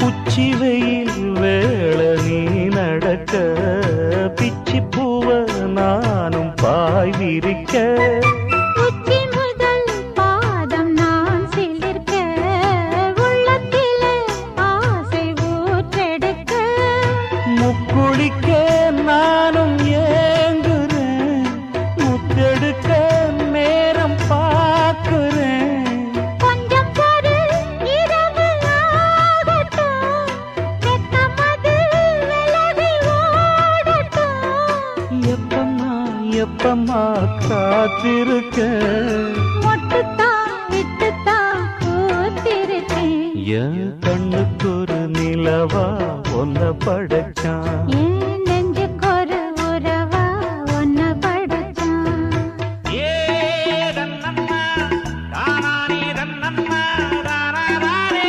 உச்சி வெயில் வேள நீ நடக்க பிச்சி பூவ நானும் பாய் விரிக்க உச்சி முதல் பாதம் நான் சிலிர்க்க உள்ளத்திலே ஆசை ஊற்றெடுக்க முக்குளிக்க நானும் ஏங்குறேன் முத்தெடுக்க நேரம் பார்க்கிறேன் கொஞ்சம் பொறு இரவு ஆகட்டும் வெக்கமது விலகி ஓடட்டும் எப்பம்மா எப்பம்மா காத்திருக்கேன் மொட்டுத்தான் விட்டுத்தான் பூத்திருக்கேன் என் கண்ணுக்கு ஒரு நிலவா ஒன்ன படைச்சான் ஏன்